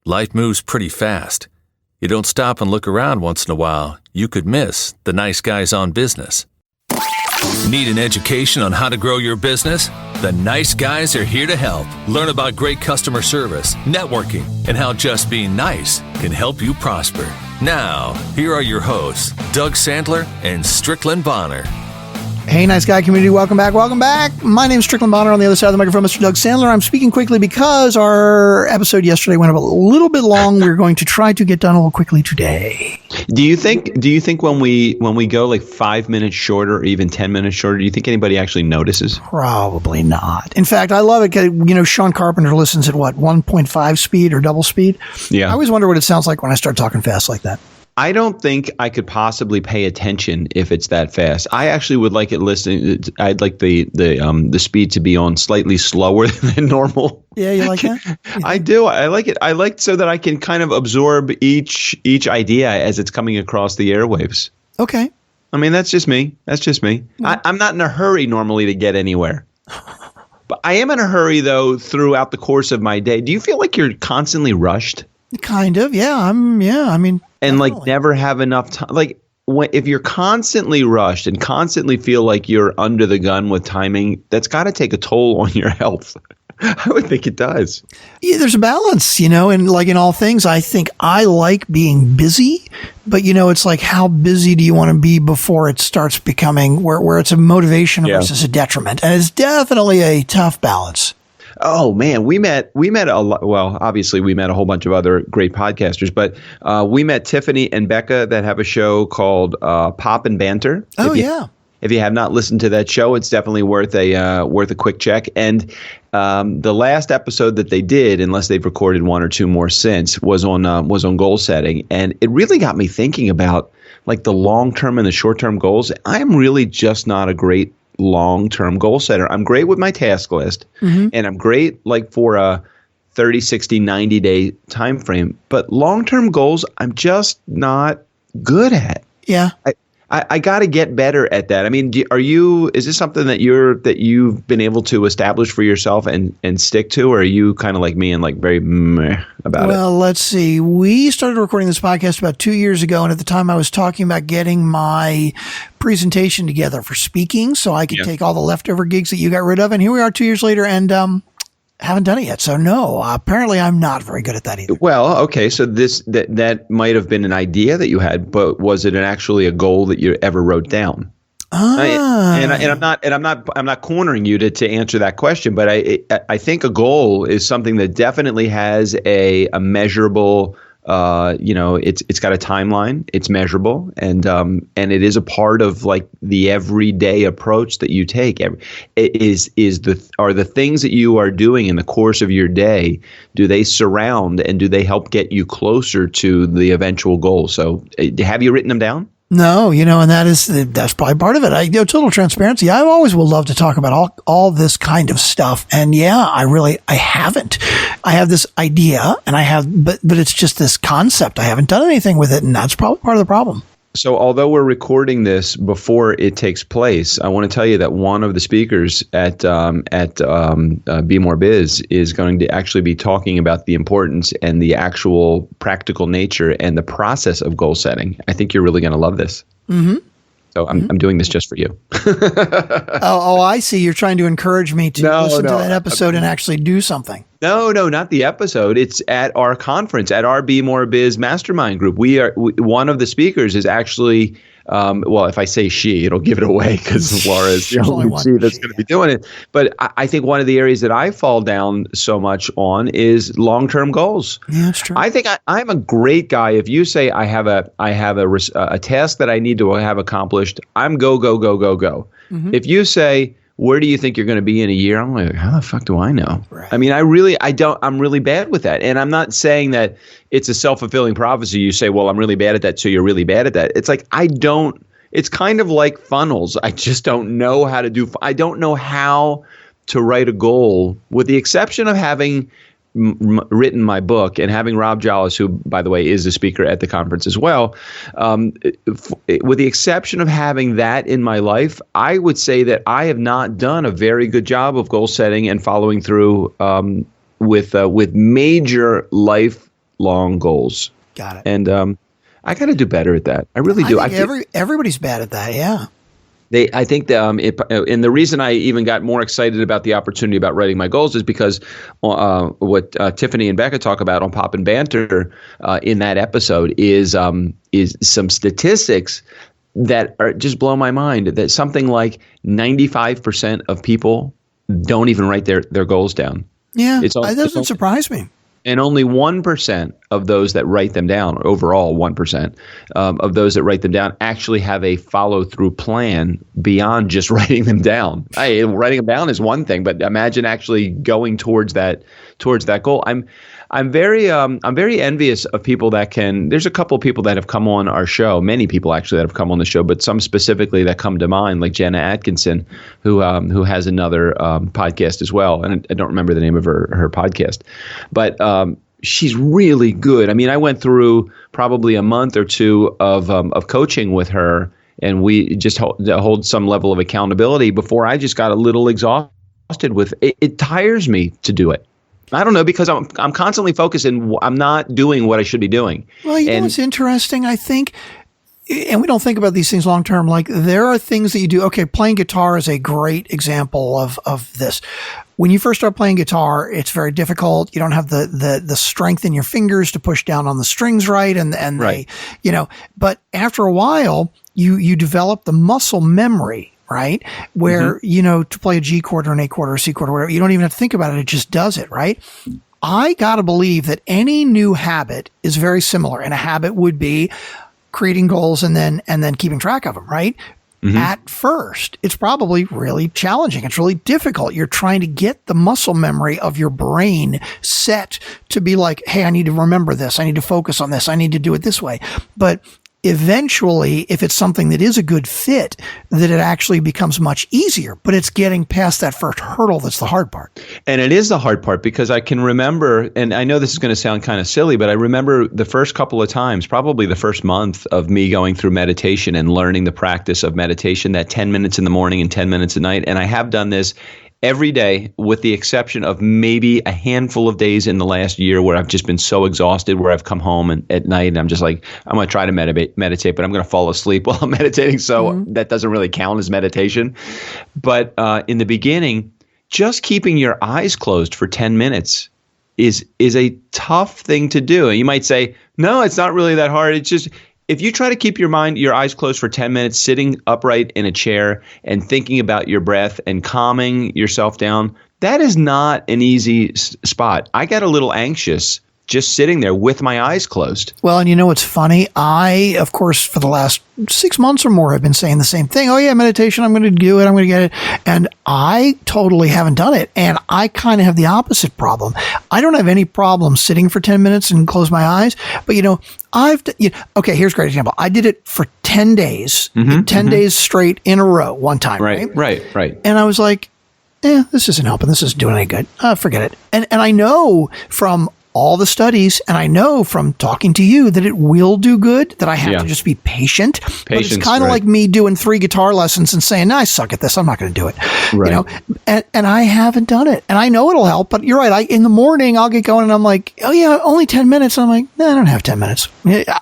Life moves pretty fast. You don't stop and look around once in a while, you could miss the nice guys on business. Need an education on how to grow your business? The nice guys are here to help. Learn about great customer service, networking, and how just being nice can help you prosper. Now, here are your hosts, Doug Sandler and Strickland Bonner. Hey, nice guy community. Welcome back. Welcome back. My name is Strickland Bonner. On the other side of the microphone, Mr. Doug Sandler. I'm speaking quickly because our episode yesterday went a little bit long. We're going to try to get done a little quickly today. Do you think when we go like 5 minutes shorter or even 10 minutes shorter, do you think anybody actually notices? Probably not. In fact, I love it. You know, Sean Carpenter listens at what, 1.5 speed or double speed? Yeah. I always wonder what it sounds like when I start talking fast like that. I don't think I could possibly pay attention if it's that fast. I actually would like it listening. I'd like the speed to be on slightly slower than normal. Yeah, you like that? Yeah. I do. I like it. I like so that I can kind of absorb each idea as it's coming across the airwaves. Okay. I mean, that's just me. Yeah. I'm not in a hurry normally to get anywhere. But I am in a hurry, though, throughout the course of my day. Do you feel like you're constantly rushed? Kind of. Yeah. I mean. And like never have enough time. Like if you're constantly rushed and constantly feel like you're under the gun with timing, that's got to take a toll on your health. I would think it does. Yeah, there's a balance, and like in all things, I think I like being busy, but it's like how busy do you want to be before it starts becoming where it's a motivation versus a detriment, and it's definitely a tough balance. Oh man, we met a lot. Well, obviously we met a whole bunch of other great podcasters, but we met Tiffany and Becca that have a show called Pop and Banter. If you have not listened to that show, it's definitely worth a quick check. And the last episode that they did, unless they've recorded one or two more since, was on goal setting, and it really got me thinking about like the long term and the short term goals. I'm really just not a great long-term goal setter. I'm great with my task list, and I'm great like for a 30, 60, 90-day time frame. But long-term goals, I'm just not good at. Yeah. I got to get better at that. I mean, is this something that you've been able to establish for yourself and stick to, or are you kind of like me and like very meh about it? Well, let's see. We started recording this podcast about 2 years ago, and at the time I was talking about getting my presentation together for speaking so I could take all the leftover gigs that you got rid of, and here we are 2 years later, and haven't done it yet. So no, apparently I'm not very good at that either. Well, okay. So that might have been an idea that you had, but was it actually a goal that you ever wrote down? And I'm not cornering you to answer that question, but I think a goal is something that definitely has a measurable. It's got a timeline, it's measurable, and it is a part of like the everyday approach that you take. Are the things that you are doing in the course of your day, do they surround and do they help get you closer to the eventual goal? So have you written them down? No, and that's probably part of it. Total transparency. I always will love to talk about all this kind of stuff. And I haven't. I have this idea but it's just this concept. I haven't done anything with it. And that's probably part of the problem. So although we're recording this before it takes place, I want to tell you that one of the speakers at Be More Biz is going to actually be talking about the importance and the actual practical nature and the process of goal setting. I think you're really going to love this. Mm-hmm. So I'm doing this just for you. Oh, I see. You're trying to encourage me to listen to that episode and actually do something. No, not the episode. It's at our conference, at our Be More Biz mastermind group. One of the speakers is actually, if I say she, it'll give it away because Laura is the only she that's going to be doing it. But I think one of the areas that I fall down so much on is long-term goals. Yeah, that's true. I think I'm a great guy. If you say I have a task that I need to have accomplished, I'm go. Mm-hmm. If you say, where do you think you're going to be in a year? I'm like, how the fuck do I know? Right. I mean, I'm really bad with that. And I'm not saying that it's a self-fulfilling prophecy. You say, well, I'm really bad at that, so you're really bad at that. It's like, it's kind of like funnels. I just don't know how to I don't know how to write a goal, with the exception of having written my book and having Rob Jollis, who, by the way, is a speaker at the conference as well, with the exception of having that in my life, I would say that I have not done a very good job of goal setting and following through with major life long goals. Got it. And I got to do better at that. I really do. I think everybody's bad at that. Yeah. I think and the reason I even got more excited about the opportunity about writing my goals is because what Tiffany and Becca talk about on Pop and Banter in that episode is some statistics that just blow my mind. That something like 95% of people don't even write their goals down. Yeah, that doesn't surprise me. And only 1% of those that write them down, overall 1% of those that write them down, actually have a follow-through plan beyond just writing them down. Writing them down is one thing, but imagine actually going towards that goal. I'm very envious of people that can. There's a couple of people that have come on our show, many people actually that have come on the show, but some specifically that come to mind, like Jenna Atkinson, who has another podcast as well, and I don't remember the name of her podcast, but she's really good. I mean, I went through probably a month or two of coaching with her, and we just hold some level of accountability before I just got a little exhausted with it. It tires me to do it. I don't know, because I'm constantly focused and I'm not doing what I should be doing. Well, you know what's interesting, I think, and we don't think about these things long term, like there are things that you do. Okay, playing guitar is a great example of this. When you first start playing guitar, it's very difficult. You don't have the strength in your fingers to push down on the strings right, and right. But after a while, you develop the muscle memory, right? Where, to play a G chord or an A chord or a C chord or whatever, you don't even have to think about it. It just does it, right? I got to believe that any new habit is very similar. And a habit would be creating goals and then keeping track of them, right? Mm-hmm. At first, it's probably really challenging. It's really difficult. You're trying to get the muscle memory of your brain set to be like, hey, I need to remember this. I need to focus on this. I need to do it this way. But eventually, if it's something that is a good fit, that it actually becomes much easier. But it's getting past that first hurdle that's the hard part. And it is the hard part, because I can remember, and I know this is going to sound kind of silly, but I remember the first couple of times, probably the first month of me going through meditation and learning the practice of meditation, that 10 minutes in the morning and 10 minutes at night. And I have done this every day, with the exception of maybe a handful of days in the last year where I've just been so exhausted, where I've come home at night and I'm just like, I'm going to try to meditate, but I'm going to fall asleep while I'm meditating. So that doesn't really count as meditation. But in the beginning, just keeping your eyes closed for 10 minutes is a tough thing to do. And you might say, no, it's not really that hard. It's just, if you try to keep your eyes closed for 10 minutes, sitting upright in a chair and thinking about your breath and calming yourself down, that is not an easy spot. I got a little anxious just sitting there with my eyes closed. Well, and you know what's funny? I, of course, for the last 6 months or more, have been saying the same thing. Oh, yeah, meditation, I'm going to do it. I'm going to get it. And I totally haven't done it. And I kind of have the opposite problem. I don't have any problem sitting for 10 minutes and close my eyes. But, okay, here's a great example. I did it for 10 days, 10 days straight in a row one time. Right. And I was like, this isn't helping. This isn't doing any good. Forget it. And I know from all the studies, and I know from talking to you that it will do good, that I have to just be patient. But it's kind of like me doing 3 guitar lessons and saying, I suck at this. I'm not going to do it. Right. And I haven't done it. And I know it'll help, but you're right. In the morning, I'll get going and I'm like, oh yeah, only 10 minutes. And I'm like, I don't have 10 minutes.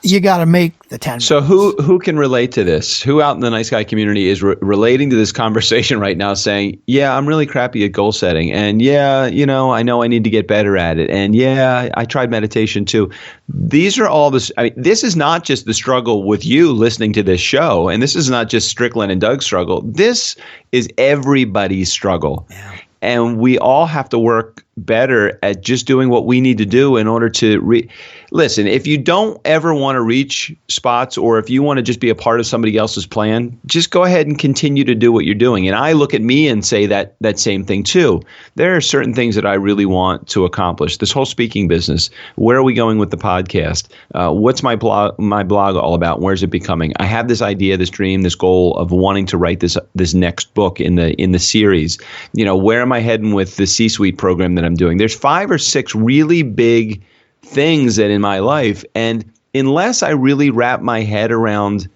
You got to make the 10 minutes. So who can relate to this? Who out in the nice guy community is relating to this conversation right now, saying, yeah, I'm really crappy at goal setting. And I know I need to get better at it. And I tried meditation too. These are all this. I mean, this is not just the struggle with you listening to this show, and this is not just Strickland and Doug's struggle. This is everybody's struggle. Yeah. And we all have to work better at just doing what we need to do in order to listen. If you don't ever want to reach spots, or if you want to just be a part of somebody else's plan, just go ahead and continue to do what you're doing. And I look at me and say that same thing too. There are certain things that I really want to accomplish. This whole speaking business. Where are we going with the podcast? What's my blog all about? Where's it becoming? I have this idea, this dream, this goal of wanting to write this next book in the series. Where am I heading with the C-suite program that I'm doing? There's 5 or 6 really big things that in my life, and unless I really wrap my head around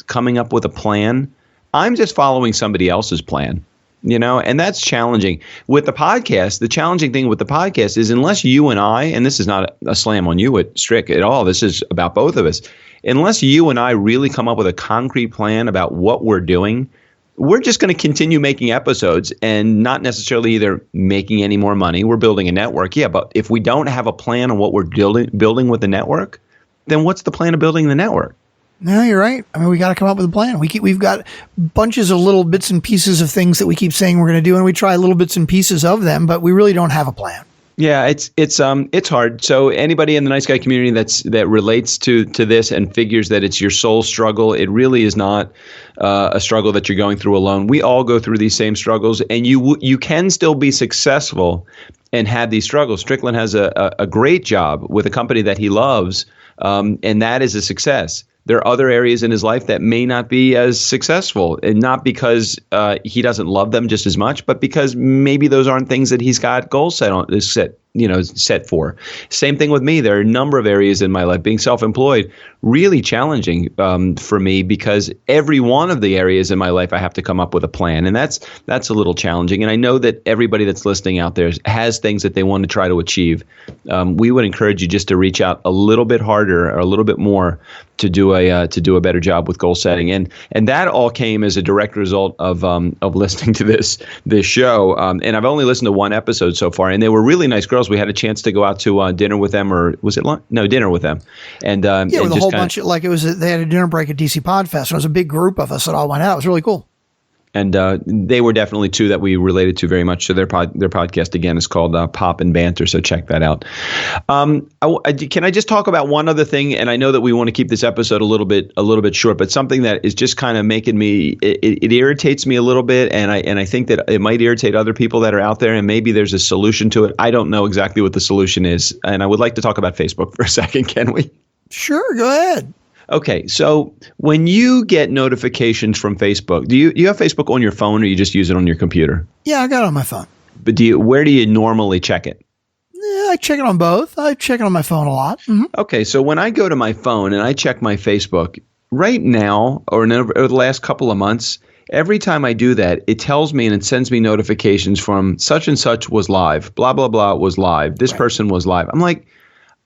coming up with a plan, I'm just following somebody else's plan. And that's challenging. With the podcast, the challenging thing with the podcast is unless you and I, and this is not a slam on you at Strick at all, this is about both of us, unless you and I really come up with a concrete plan about what we're doing, we're just going to continue making episodes and not necessarily either making any more money. We're building a network. Yeah, but if we don't have a plan on what we're building with the network, then what's the plan of building the network? No, you're right. I mean, we got to come up with a plan. We've got bunches of little bits and pieces of things that we keep saying we're going to do, and we try little bits and pieces of them, but we really don't have a plan. Yeah, it's hard. So anybody in the Nice Guy community that relates to this and figures that it's your soul struggle, it really is not a struggle that you're going through alone. We all go through these same struggles, and you can still be successful and have these struggles. Strickland has a great job with a company that he loves, and that is a success. There are other areas in his life that may not be as successful, and not because he doesn't love them just as much, but because maybe those aren't things that he's got goals set for. Same thing with me. There are a number of areas in my life, being self-employed, really challenging for me, because every one of the areas in my life I have to come up with a plan, and that's a little challenging. And I know that everybody that's listening out there has things that they want to try to achieve. We would encourage you just to reach out a little bit harder or a little bit more to do a better job with goal setting, and that all came as a direct result of listening to this show. And I've only listened to one episode so far, and they were really nice girls. We had a chance to go out to dinner with them, or was it lunch? No, dinner with them, and with a whole bunch of, like, it was they had a dinner break at DC Podfest, and it was a big group of us that all went out. It was really cool. And they were definitely two that we related to very much. So their podcast, again, is called Pop and Banter. So check that out. Can I just talk about one other thing? And I know that we want to keep this episode a little bit short, but something that is just kind of making me, it irritates me a little bit. And I think that it might irritate other people that are out there, and maybe there's a solution to it. I don't know exactly what the solution is. And I would like to talk about Facebook for a second. Can we? Sure. Go ahead. Okay, so when you get notifications from Facebook, do you have Facebook on your phone, or you just use it on your computer? Yeah, I got it on my phone. But where do you normally check it? Yeah, I check it on both. I check it on my phone a lot. Mm-hmm. Okay, so when I go to my phone and I check my Facebook, right now, or over the last couple of months, every time I do that, it tells me and it sends me notifications from such and such was live, blah, blah, blah was live, this person was live. I'm like,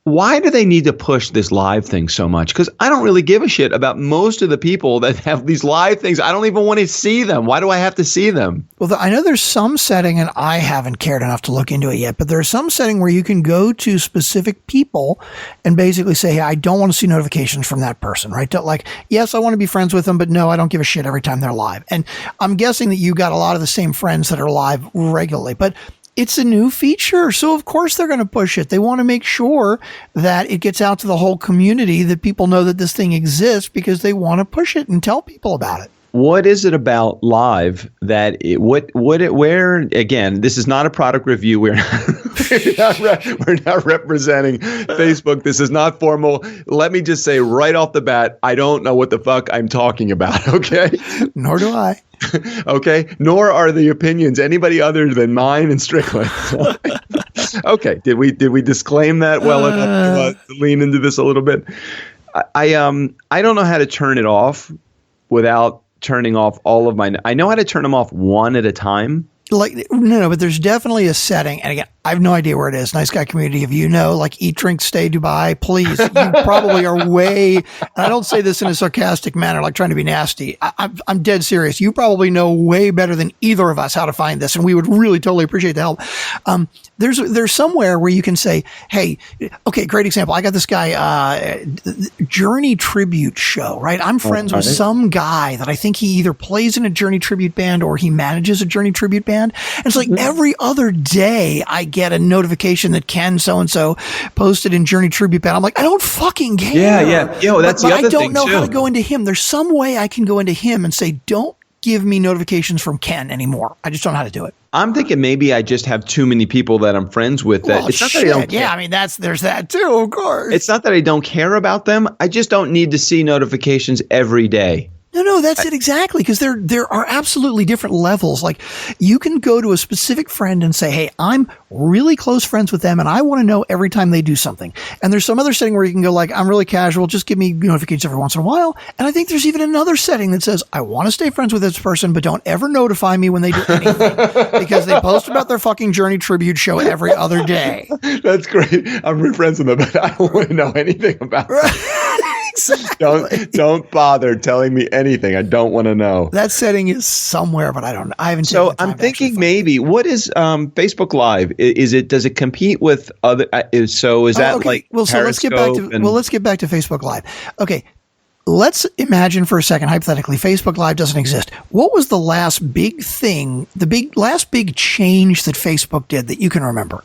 why do they need to push this live thing so much? Because I don't really give a shit about most of the people that have these live things. I don't even want to see them. Why do I have to see them? Well, I know there's some setting, and I haven't cared enough to look into it yet, but there's some setting where you can go to specific people and basically say, hey, I don't want to see notifications from that person, right? Like, yes, I want to be friends with them, but no, I don't give a shit every time they're live. And I'm guessing that you got a lot of the same friends that are live regularly, but it's a new feature, so of course they're going to push it. They want to make sure that it gets out to the whole community, that people know that this thing exists, because they want to push it and tell people about it. What is it about live that where again, this is not a product review. We're not representing Facebook. This is not formal. Let me just say right off the bat, I don't know what the fuck I'm talking about. Okay. Nor do I. Okay. Nor are the opinions anybody other than mine and Strickland. Okay. Did we disclaim that well enough to lean into this a little bit? I don't know how to turn it off without turning off all of my. I know how to turn them off one at a time. Like, no, but there's definitely a setting. And again, I have no idea where it is. Nice Guy community, if you know, like Eat, Drink, Stay, Dubai, please. You probably are way, and I don't say this in a sarcastic manner, like trying to be nasty. I'm dead serious. You probably know way better than either of us how to find this, and we would really totally appreciate the help. There's somewhere where you can say, hey, okay, great example. I got this guy, Journey Tribute Show, right? I'm friends with some guy that I think he either plays in a Journey Tribute band or he manages a Journey Tribute band. And it's like every other day I get a notification that Ken so-and-so posted in Journey Tribute band. I'm like, I don't fucking care. Yeah. Yo, that's the other thing, I don't know how to go into him. There's some way I can go into him and say, don't give me notifications from Ken anymore. I just don't know how to do it. I'm thinking maybe I just have too many people that I'm friends with. That it's not that I don't care. Yeah, I mean, there's that too, of course. It's not that I don't care about them. I just don't need to see notifications every day. No, that's it exactly. Because there are absolutely different levels. Like you can go to a specific friend and say, hey, I'm really close friends with them and I want to know every time they do something. And there's some other setting where you can go like, I'm really casual. Just give me notifications every once in a while. And I think there's even another setting that says, I want to stay friends with this person, but don't ever notify me when they do anything because they post about their fucking Journey tribute show every other day. That's great. I'm friends with them, but I don't want to know anything about it. Exactly. Don't bother telling me anything. I don't want to know. That setting is somewhere, but I don't know. I haven't. So I'm thinking maybe what is Facebook Live? Does it compete with other? So is that like well? So let's get back to Facebook Live. Okay. Let's imagine for a second, hypothetically, Facebook Live doesn't exist. What was the last big thing, last big change that Facebook did that you can remember?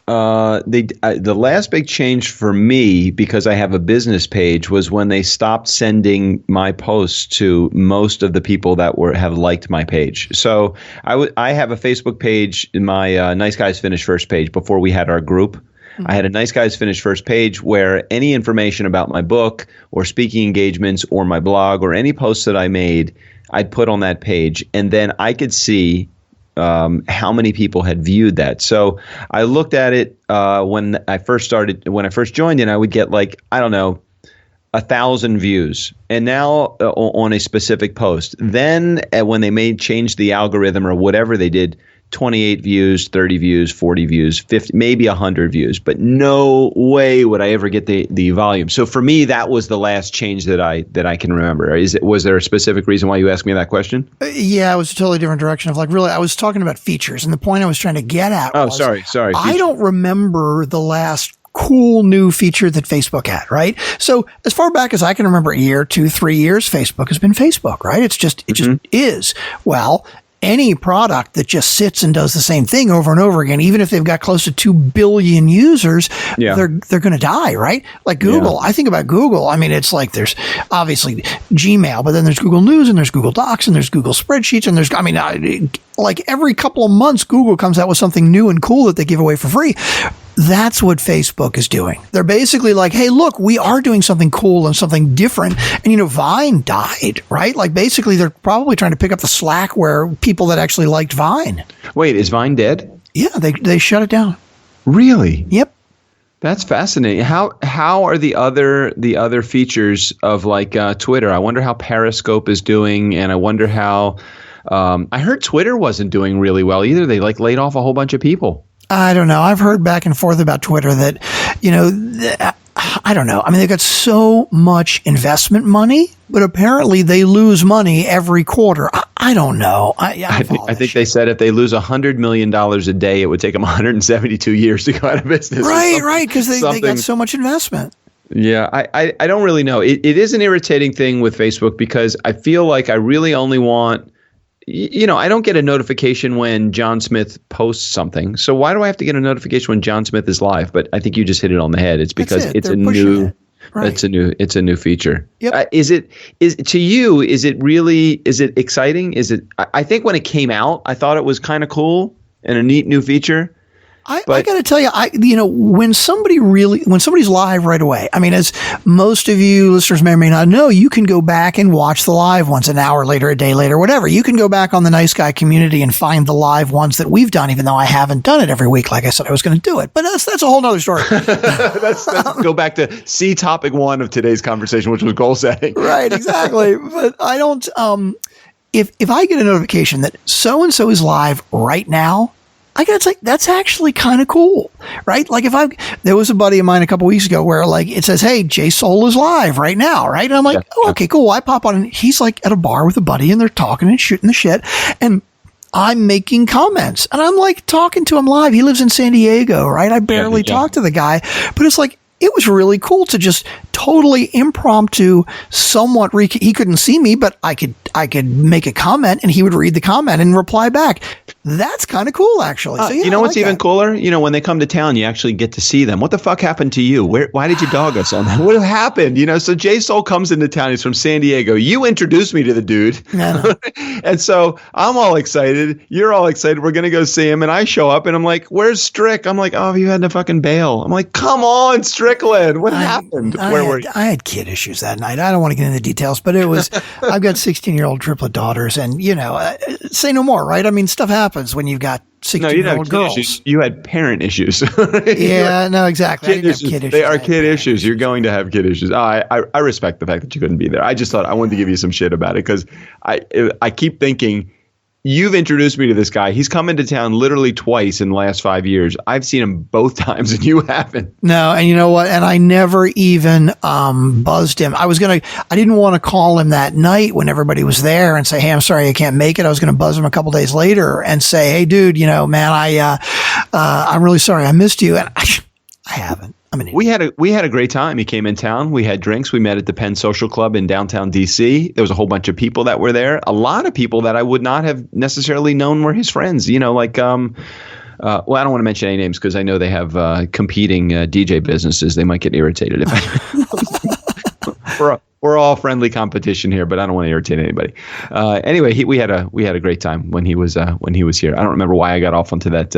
The last big change for me, because I have a business page, was when they stopped sending my posts to most of the people that have liked my page. So I have a Facebook page in my Nice Guys Finish First page before we had our group. Mm-hmm. I had a Nice Guys Finish First page where any information about my book or speaking engagements or my blog or any posts that I made, I'd put on that page, and then I could see how many people had viewed that. So I looked at it when I first joined, and I would get like, I don't know, 1,000 views, and now on a specific post. Then when they changed the algorithm or whatever they did, 28 views, 30 views, 40 views, 50, maybe 100 views, but no way would I ever get the volume. So for me, that was the last change that I can remember. Was there a specific reason why you asked me that question? Yeah, it was a totally different direction of like, really, I was talking about features, and the point I was trying to get at was, sorry. I don't remember the last cool new feature that Facebook had, right? So as far back as I can remember, a year, 2, 3 years, Facebook has been Facebook, right? It just is. Well, any product that just sits and does the same thing over and over again, even if they've got close to 2 billion users, they're going to die, right? Like Google. Yeah. I think about Google. I mean, it's like there's obviously Gmail, but then there's Google News and there's Google Docs and there's Google Spreadsheets and there's, like every couple of months, Google comes out with something new and cool that they give away for free. That's what Facebook is doing. They're basically like, hey, look, we are doing something cool and something different. And, Vine died, right? Like basically they're probably trying to pick up the slack where people that actually liked Vine. Wait, is Vine dead? Yeah, they shut it down. Really? Yep. That's fascinating. How are the other features of like Twitter? I wonder how Periscope is doing, and I wonder how I heard Twitter wasn't doing really well either. They like laid off a whole bunch of people. I don't know. I've heard back and forth about Twitter that, I don't know. I mean, they've got so much investment money, but apparently they lose money every quarter. I don't know. I think they said if they lose $100 million a day, it would take them 172 years to go out of business. Right. Because they got so much investment. Yeah, I don't really know. It is an irritating thing with Facebook because I feel like I really only want... I don't get a notification when John Smith posts something. So why do I have to get a notification when John Smith is live? But I think you just hit it on the head. It's because it's a new feature. Yep. Is it exciting? I think when it came out, I thought it was kind of cool and a neat new feature. I got to tell you, when somebody's live right away, I mean, as most of you listeners may or may not know, you can go back and watch the live ones an hour later, a day later, whatever. You can go back on the Nice Guy community and find the live ones that we've done, even though I haven't done it every week. Like I said, I was going to do it, but that's a whole nother story. Let's go back to topic 1 of today's conversation, which was goal setting. Right, exactly. But I don't, if I get a notification that so-and-so is live right now, I gotta say, that's actually kind of cool, right? Like there was a buddy of mine a couple weeks ago where like it says, hey, Jay Soul is live right now, right? And I'm like, okay, cool. I pop on and he's like at a bar with a buddy and they're talking and shooting the shit. And I'm making comments and I'm like talking to him live. He lives in San Diego, right? I barely talk to the guy, but it's like, it was really cool to just totally impromptu, somewhat he couldn't see me, but I could I could make a comment and he would read the comment and reply back. That's kind of cool, actually. So, you know what's even cooler? You know, when they come to town, you actually get to see them. What the fuck happened to you? Why did you dog us on that? What happened? You know, so Jay Soul comes into town. He's from San Diego. You introduced me to the dude. Yeah. And so I'm all excited. You're all excited. We're going to go see him. And I show up and I'm like, where's Strick? I'm like, oh, you had to fucking bail. I'm like, come on, Strickland. What happened? Where were you? I had kid issues that night. I don't want to get into the details, but it was, I've got 16-year-old triplet daughters and, you know, say no more, right? I mean, stuff happens when you've got 16-year-old girls. Issues. You had parent issues. Yeah, no, exactly. Kid issues. They are kid issues. You're going to have kid issues. I respect the fact that you couldn't be there. I just thought I wanted to give you some shit about it because I keep thinking, you've introduced me to this guy. He's come into town literally twice in the last 5 years. I've seen him both times and you haven't. No, and you know what? And I never even buzzed him. I didn't want to call him that night when everybody was there and say, hey, I'm sorry I can't make it. I was going to buzz him a couple days later and say, hey, dude, you know, man, I'm really sorry I missed you. And I haven't. I mean, we had a great time. He came in town. We had drinks. We met at the Penn Social Club in downtown DC. There was a whole bunch of people that were there. A lot of people that I would not have necessarily known were his friends. You know, like well, I don't want to mention any names because I know they have competing DJ businesses. They might get irritated if I. We're all friendly competition here, but I don't want to irritate anybody. Anyway, we had a great time when he was here. I don't remember why I got off onto that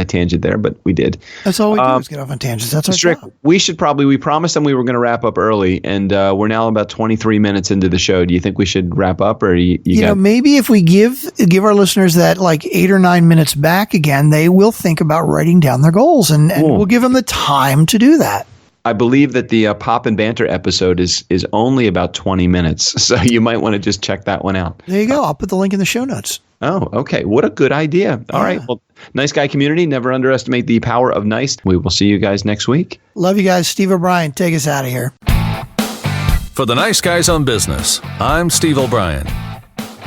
tangent there, but we did. That's all we do is get off on tangents. That's our Strick, job. We promised them we were going to wrap up early, and we're now about 23 minutes into the show. Do you think we should wrap up, or you know, maybe if we give our listeners that like 8 or 9 minutes back again, they will think about writing down their goals, and we'll give them the time to do that. I believe that the Pop and Banter episode is only about 20 minutes, so you might want to just check that one out. There you go. I'll put the link in the show notes. Oh, okay. What a good idea. All right. Well, nice guy community. Never underestimate the power of nice. We will see you guys next week. Love you guys. Steve O'Brien, take us out of here. For the Nice Guys on Business, I'm Steve O'Brien.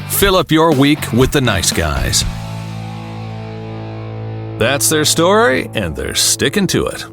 Fill up your week with the nice guys. That's their story, and they're sticking to it.